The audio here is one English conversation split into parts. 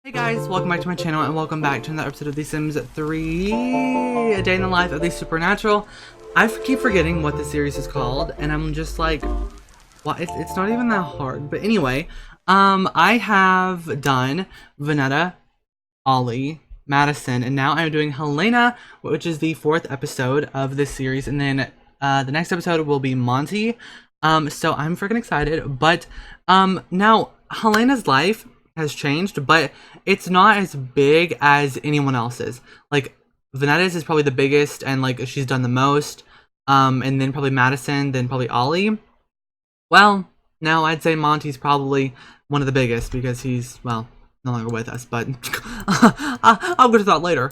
Hey guys, welcome back to my channel and welcome back to another episode of The Sims 3, A Day in the Life of the Supernatural. I keep forgetting what the series is called and I'm just like, well, it's not even that hard. But anyway, I have done Vanetta, Ollie, Madison, and now I'm doing Helena, which is the 4th episode of this series, and then the next episode will be Monty. So I'm freaking excited, but now Helena's life has changed, but it's not as big as anyone else's. Like, Vanetta's is probably the biggest, and like she's done the most, and then probably Madison, then probably Ollie. Well, now I'd say Monty's probably one of the biggest because he's, well, no longer with us, but I'll go to that later.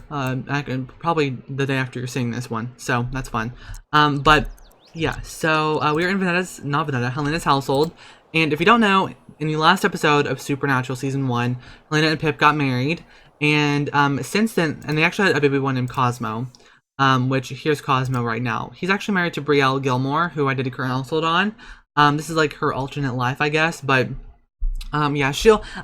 Probably the day after you're seeing this one, so that's fun. But yeah, so we're in Helena's household, and if you don't know, in the last episode of Supernatural Season 1, Helena and Pip got married, and since then, and they actually had a baby one named Cosmo, which here's Cosmo right now. He's actually married to Brielle Gilmore, who I did a current household on. This is like her alternate life, I guess, but yeah,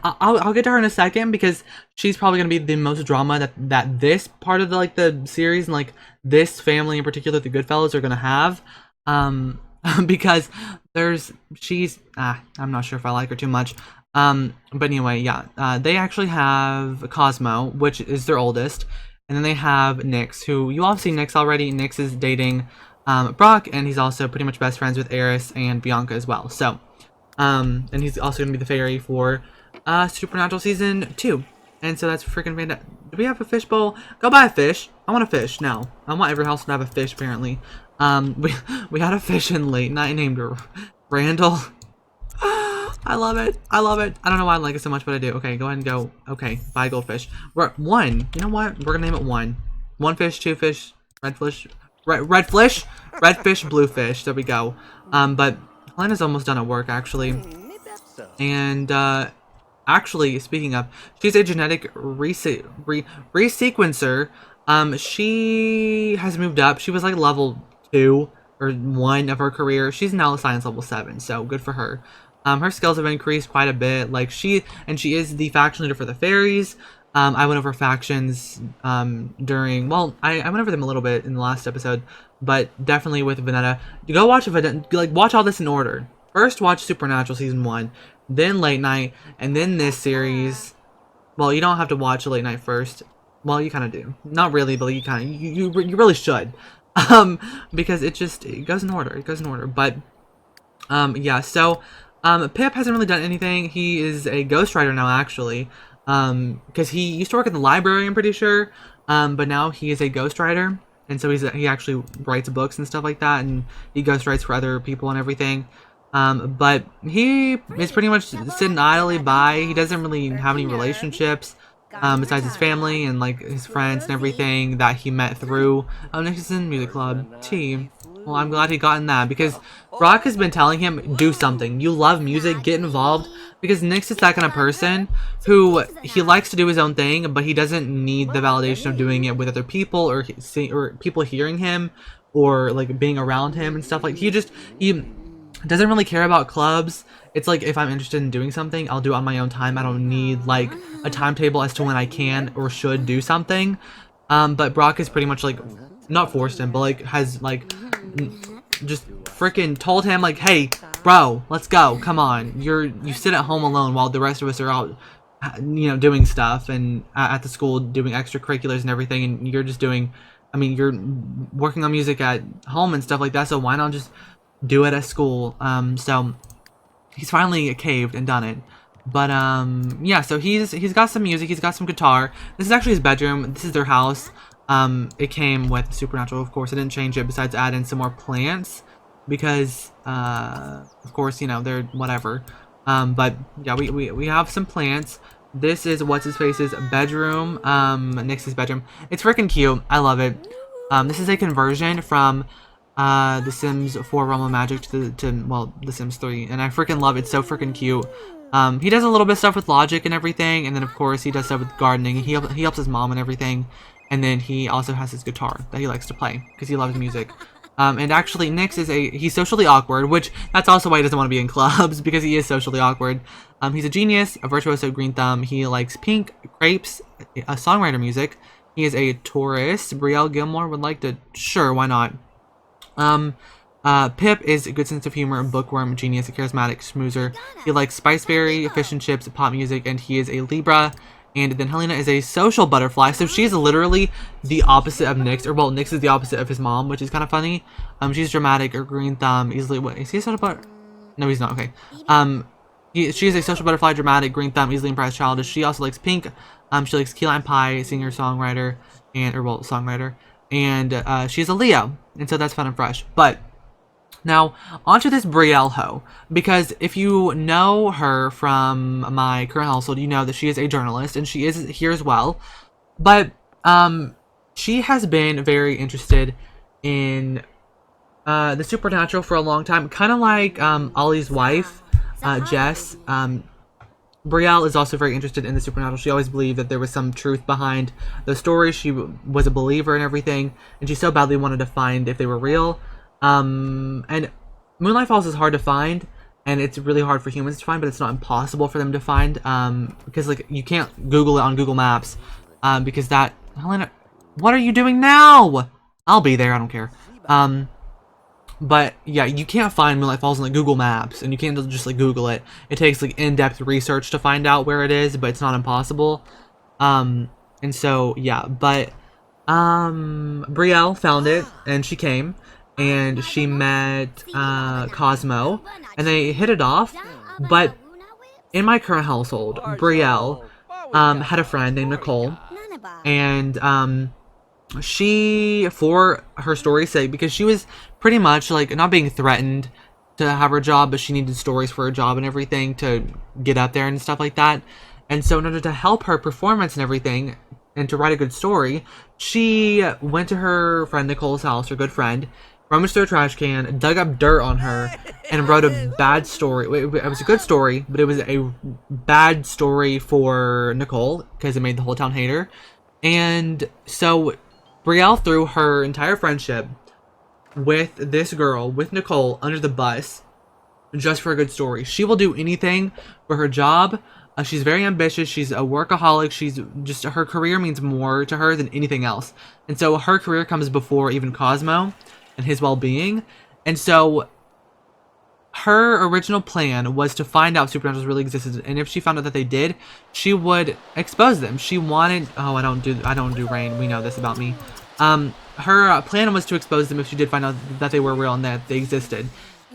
I'll get to her in a second because she's probably gonna be the most drama that this part of the series and like this family in particular, the Goodfellas, are gonna have. Because I'm not sure if I like her too much. But anyway, yeah, they actually have Cosmo, which is their oldest, and then they have Nyx, who you all have seen Nyx already. Nyx is dating Brock, and he's also pretty much best friends with Eris and Bianca as well. So, and he's also gonna be the fairy for Supernatural Season 2. And so that's freaking fantastic. Do we have a fish bowl? Go buy a fish. I want a fish now. I want every house to have a fish, apparently. We had a fish in late night named Randall. I love it. I love it. I don't know why I like it so much, but I do. Okay, go ahead and go. Okay, buy goldfish. One. You know what? We're gonna name it one. One fish, two fish, red fish, red fish, blue fish. There we go. But Helena's almost done at work actually, and actually, speaking of, she's a genetic resequencer. She has moved up. She was like level 2 or 1 of her career. She's now science level 7, so good for her. Her skills have increased quite a bit. Like she is the faction leader for the fairies. I went over factions during, well, I went over them a little bit in the last episode, but definitely with Vanetta. You go watch Vanetta, like watch all this in order. First watch Supernatural Season 1, then Late Night, and then this series. Well, you don't have to watch Late Night first. Well, you kind of do. Not really, but you kind of, you really should. Because it goes in order. It goes in order. But, yeah, so, Pip hasn't really done anything. He is a ghostwriter now, actually. Because he used to work in the library, I'm pretty sure. But now he is a ghostwriter. And so he actually writes books and stuff like that. And he ghostwrites for other people and everything. But he is pretty much sitting idly by. He doesn't really have any relationships, besides his family and like his friends and everything that he met through Nixon Music Club T. Well, I'm glad he got in that because Brock has been telling him, do something. You love music, get involved. Because Nyx is that kind of person who he likes to do his own thing, but he doesn't need the validation of doing it with other people or people hearing him or like being around him and stuff. Like he doesn't really care about clubs. It's like if I'm interested in doing something, I'll do it on my own time. I don't need like a timetable as to when I can or should do something. But Brock is pretty much like, not forced him, but like has like just freaking told him like, hey bro, let's go, come on. You sit at home alone while the rest of us are out, you know, doing stuff and at the school doing extracurriculars and everything, and you're just doing, I mean, you're working on music at home and stuff like that, so why not just do it at school? So he's finally caved and done it. But yeah, so he's got some music, he's got some guitar. This is actually his bedroom. This is their house. It came with Supernatural, of course. I didn't change it besides add in some more plants because of course, you know, they're whatever. But yeah, we have some plants. This is what's his face's bedroom, Nyx's bedroom. It's freaking cute. I love it. This is a conversion from The Sims 4 Realm of Magic to The Sims 3, and I freaking love it. It's so freaking cute. He does a little bit of stuff with logic and everything, and then of course he does stuff with gardening. He helps his mom and everything, and then he also has his guitar that he likes to play because he loves music. And actually Nyx he's socially awkward, which that's also why he doesn't want to be in clubs because he is socially awkward. He's a genius, a virtuoso green thumb. He likes pink crepes, songwriter music. He is a tourist. Brielle Gilmore would like to, sure, why not? Pip is a good sense of humor, bookworm, genius, a charismatic schmoozer. He likes spiceberry, fish and chips, pop music, and he is a Libra. And then Helena is a social butterfly, so she's literally the opposite of Nyx, or well, Nyx is the opposite of his mom, which is kind of funny. She's dramatic, or green thumb, easily, what, is he a social butterfly? No, he's not, okay. She is a social butterfly, dramatic, green thumb, easily impressed, childish. She also likes pink. She likes key lime pie, singer, songwriter, songwriter. And she's a Leo, and so that's fun and fresh. But now, onto this Brielle hoe, because if you know her from my current household, you know that she is a journalist, and she is here as well. But she has been very interested in the supernatural for a long time, kind of like Ollie's wife, Jess. Brielle is also very interested in the supernatural. She always believed that there was some truth behind the story. She was a believer in everything, and she so badly wanted to find if they were real. And Moonlight Falls is hard to find, and it's really hard for humans to find, but it's not impossible for them to find, because, like, you can't Google it on Google Maps, because that... Helena, what are you doing now? I'll be there, I don't care. But, yeah, you can't find Moonlight Falls on, like, Google Maps, and you can't just, like, Google it. It takes, like, in-depth research to find out where it is, but it's not impossible. And so, yeah, but, Brielle found it, and she came. And she met Cosmo, and they hit it off. But in my current household, Brielle had a friend named Nicole, and she, for her story's sake, because she was pretty much like not being threatened to have her job, but she needed stories for her job and everything to get up there and stuff like that. And so in order to help her performance and everything, and to write a good story, she went to her friend Nicole's house, her good friend, rummaged through a trash can, dug up dirt on her, and wrote a bad story. It was a good story, but it was a bad story for Nicole, because it made the whole town hate her. And so Brielle threw her entire friendship with this girl, with Nicole, under the bus, just for a good story. She will do anything for her job. She's very ambitious. She's a workaholic. She's just, her career means more to her than anything else. And so her career comes before even Cosmo and his well-being. And so her original plan was to find out if supernaturals really existed, and if she found out that they did, she would expose them. She wanted, oh, I don't do rain, we know this about me. Her plan was to expose them if she did find out that they were real and that they existed.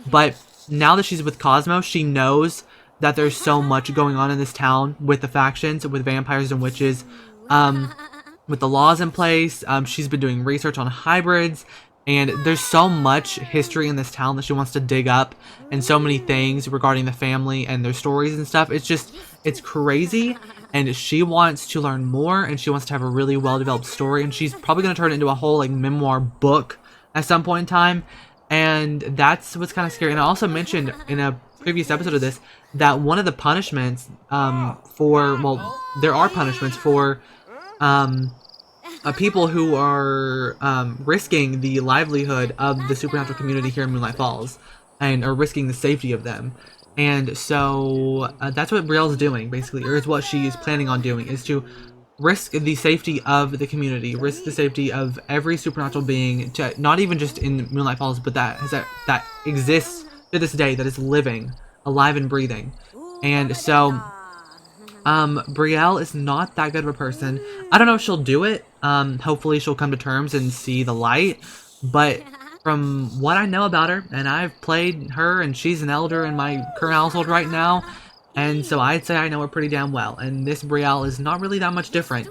But now that she's with Cosmo, she knows that there's so much going on in this town with the factions, with vampires and witches, with the laws in place. She's been doing research on hybrids, and there's so much history in this town that she wants to dig up, and so many things regarding the family and their stories and stuff. It's crazy, and she wants to learn more, and she wants to have a really well-developed story, and she's probably going to turn it into a whole, like, memoir book at some point in time, and that's what's kind of scary. And I also mentioned in a previous episode of this that one of the punishments there are punishments for people who are risking the livelihood of the supernatural community here in Moonlight Falls, and are risking the safety of them. And so that's what Brielle's doing, basically, or is what she is planning on doing, is to risk the safety of the community, risk the safety of every supernatural being, to, not even just in Moonlight Falls, but that exists to this day, that is living, alive and breathing. And so Brielle is not that good of a person. I don't know if she'll do it. Hopefully she'll come to terms and see the light, but from what I know about her, and I've played her, and she's an elder in my current household right now, and so I'd say I know her pretty damn well, and this Brielle is not really that much different.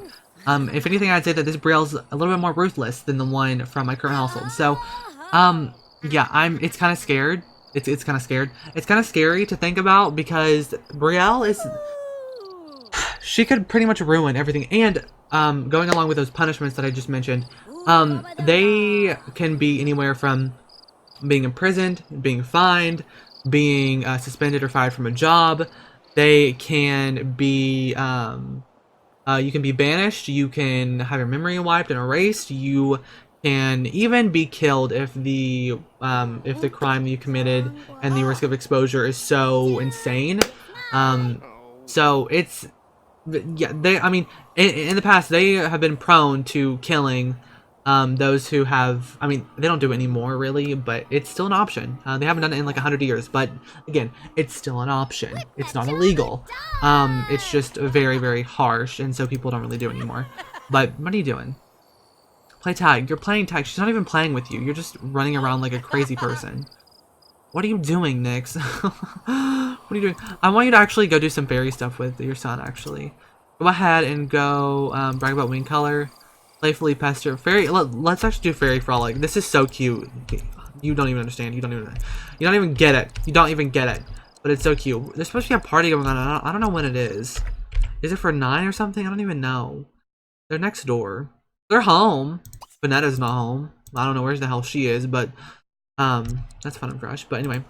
If anything, I'd say that this Brielle's a little bit more ruthless than the one from my current household. So yeah, it's kind of scared. It's kind of scared. It's kind of scary to think about, because Brielle is, she could pretty much ruin everything. And going along with those punishments that I just mentioned, they can be anywhere from being imprisoned, being fined, being suspended or fired from a job. They can be, you can be banished, you can have your memory wiped and erased, you can even be killed if the crime you committed and the risk of exposure is so insane. So it's, yeah, I mean, in the past, they have been prone to killing those who have, I mean, they don't do it anymore, really, but it's still an option. They haven't done it in like 100 years, but again, it's still an option. It's not illegal. It's just very, very harsh, and so people don't really do it anymore. But what are you doing? Play tag. You're playing tag. She's not even playing with you. You're just running around like a crazy person. What are you doing, Nyx? What are you doing? I want you to actually go do some fairy stuff with your son, actually. Go ahead and go brag about wing color. Playfully pester. Fairy, let's actually do fairy frolic. This is so cute. You don't even understand. You don't even get it. You don't even get it. But it's so cute. There's supposed to be a party going on. I don't know when it is. Is it for 9 or something? I don't even know. They're next door. They're home. Vanetta's not home. I don't know where the hell she is, but that's fun and fresh. But anyway,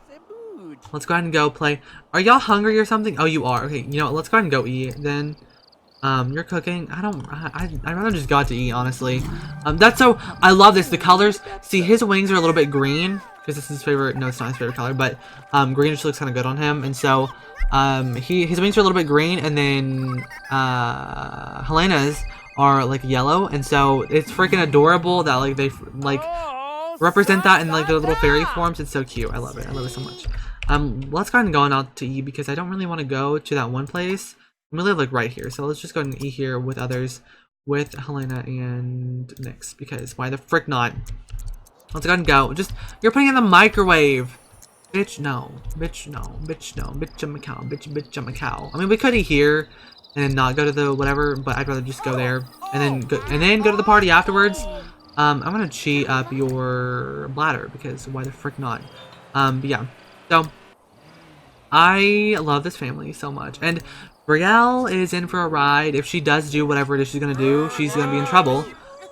let's go ahead and go play. Are y'all hungry or something? Oh, you are. Okay, you know, let's go ahead and go eat then. You're cooking. I'd rather just go out to eat, honestly. That's so, I love this. The colors. See, his wings are a little bit green because this is his favorite. No, it's not his favorite color, but green just looks kind of good on him. And so, his wings are a little bit green, and then Helena's are like yellow, and so it's freaking adorable that like they like represent that in like their little fairy forms. It's so cute. I love it. I love it so much. Let's go ahead and go on out to eat because I don't really want to go to that one place. We live like right here, so let's just go ahead and eat here with others, with Helena and Nyx, because why the frick not? Let's go ahead and go. Just, you're putting it in the microwave. Bitch, no. Bitch, no. Bitch, no. Bitch, I'm a cow. Bitch, I'm a cow. I mean, we could eat here and then not go to the whatever, but I'd rather just go there and then go to the party afterwards. I'm gonna cheat up your bladder because why the frick not? But yeah. So I love this family so much, and Brielle is in for a ride. If she does do whatever it is she's gonna do, she's gonna be in trouble.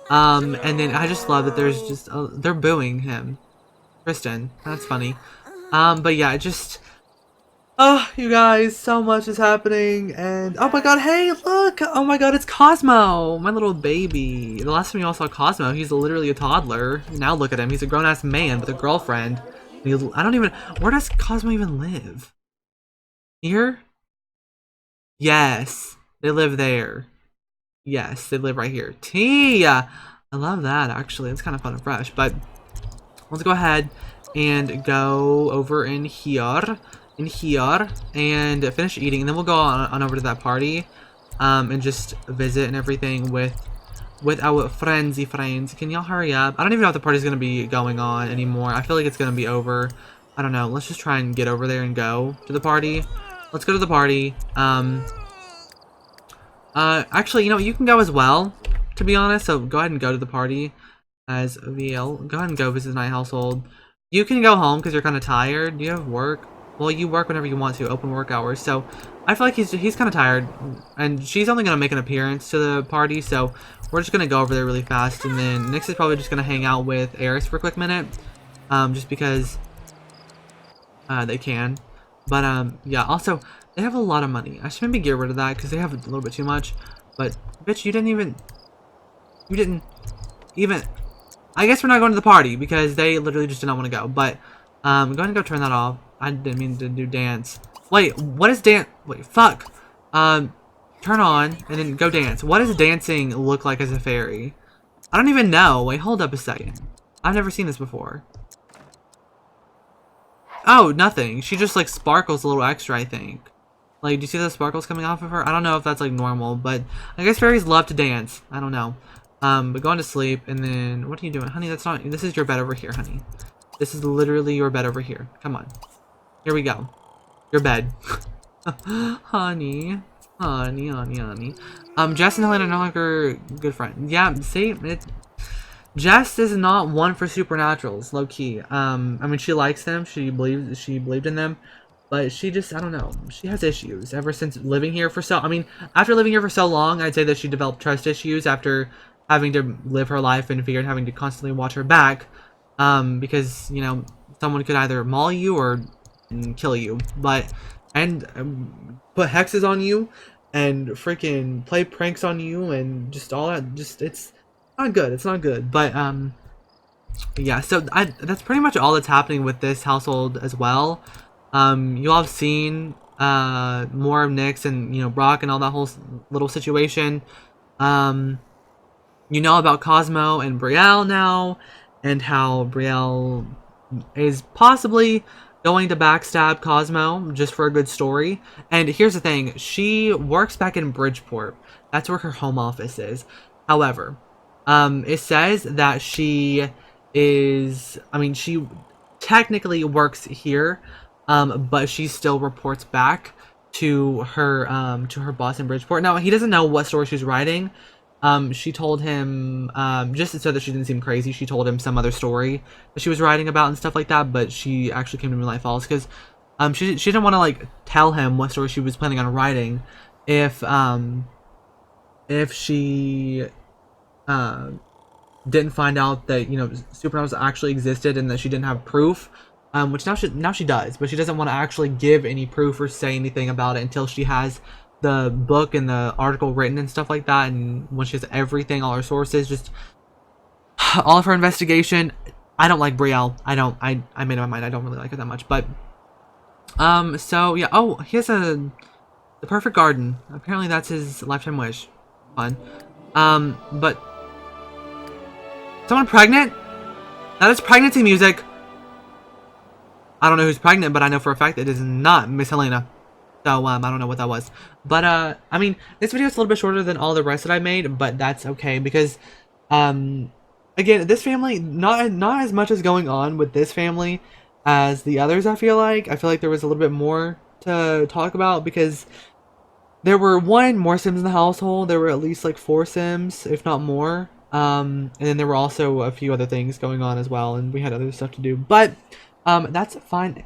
And then I just love that there's just they're booing him, Kristen. That's funny. But yeah, just. Oh, you guys, so much is happening, and oh my god, hey, look! Oh my god, it's Cosmo! My little baby. The last time you all saw Cosmo, he's literally a toddler. Now look at him, he's a grown-ass man with a girlfriend. I don't even... Where does Cosmo even live? Here? Yes, they live there. Yes, they live right here. Tia! I love that, actually. It's kind of fun and fresh, but let's go ahead and go over in here. And finish eating, and then we'll go on over to that party and just visit and everything with our friends. Can y'all hurry up? I don't even know if the party's gonna be going on anymore. I feel like it's gonna be over. I don't know. Let's just try and get over there and go to the party. Let's go to the party. Actually, you know, you can go as well, to be honest, so go ahead and go to the party as VL. Go ahead and go visit the night household. You can go home because you're kind of tired. Do you have work? Well, you work whenever you want to, open work hours, so I feel like he's kind of tired, and she's only going to make an appearance to the party, so we're just going to go over there really fast, and then Nyx is probably just going to hang out with Eris for a quick minute, just because they can, but yeah, also, they have a lot of money. I should maybe get rid of that, because they have a little bit too much, but, bitch, you didn't even, I guess we're not going to the party, because they literally just did not want to go, but, go ahead and go turn that off. I didn't mean to do dance. Wait, what is dance? Wait, fuck. Turn on and then go dance. What does dancing look like as a fairy? I don't even know. Wait, hold up a second. I've never seen this before. Oh, nothing. She just like sparkles a little extra, I think. Like, do you see the sparkles coming off of her? I don't know if that's like normal, but I guess fairies love to dance. I don't know. But going to sleep and then what are you doing? Honey, that's not, this is your bed over here, honey. This is literally your bed over here. Come on. Here we go. Your bed. Honey. Jess and Helena are no longer good friends. Yeah, see? Jess is not one for supernaturals, low-key. I mean, she likes them. She believed in them. But she just, I don't know. She has issues ever since living here for so... I mean, after living here for so long, I'd say that she developed trust issues after having to live her life in fear and having to constantly watch her back. Because, you know, someone could either maul you or kill you, and put hexes on you and freaking play pranks on you and just all that. Just it's not good. But yeah, so that's pretty much all that's happening with this household as well. You all have seen more of Nyx and, you know, Brock and all that whole little situation. You know about Cosmo and Brielle now, and how Brielle is possibly going to backstab Cosmo just for a good story. And here's the thing, she works back in Bridgeport. That's where her home office is. However, it says that she is, I mean, she technically works here, but she still reports back to her boss in Bridgeport. Now, he doesn't know what story she's writing. She told him, just so that she didn't seem crazy, she told him some other story that she was writing about and stuff like that, but she actually came to Moonlight Falls because she didn't want to, like, tell him what story she was planning on writing if she didn't find out that, you know, supernovas actually existed and that she didn't have proof, which now she does, but she doesn't want to actually give any proof or say anything about it until she has the book and the article written and stuff like that, and when she has everything, all her sources, just all of her investigation. I don't like Brielle. I made up my mind. I don't really like her that much, but so yeah. Oh, he has the perfect garden. Apparently that's his lifetime wish. Fun. But someone pregnant? That is pregnancy music. I don't know who's pregnant, but I know for a fact it is not Miss Helena. So, I don't know what that was. But, I mean, this video is a little bit shorter than all the rest that I made, but that's okay, because, again, this family, not as much is going on with this family as the others, I feel like. I feel like there was a little bit more to talk about, because there were, more Sims in the household. There were at least, like, 4 Sims, if not more. And then there were also a few other things going on as well, and we had other stuff to do. But, that's fine.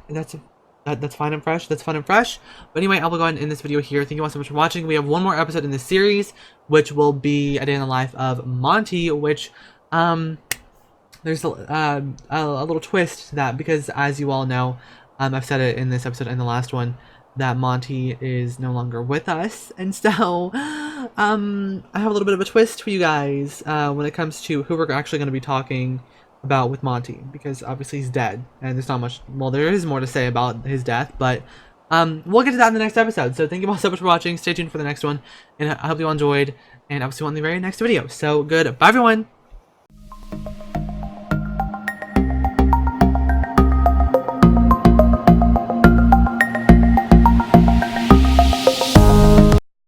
That's fine and fresh. That's fun and fresh. But anyway, I will go ahead and end this video here. Thank you all so much for watching. We have one more episode in this series, which will be a day in the life of Monty, which, there's a little twist to that, because as you all know, I've said it in this episode and the last one, that Monty is no longer with us. And so, I have a little bit of a twist for you guys, when it comes to who we're actually going to be talking about with Monty, because obviously he's dead and there's not much, well, there is more to say about his death, but we'll get to that in the next episode. So thank you all so much for watching. Stay tuned for the next one, and I hope you all enjoyed, and I'll see you on the very next video. So good, bye everyone.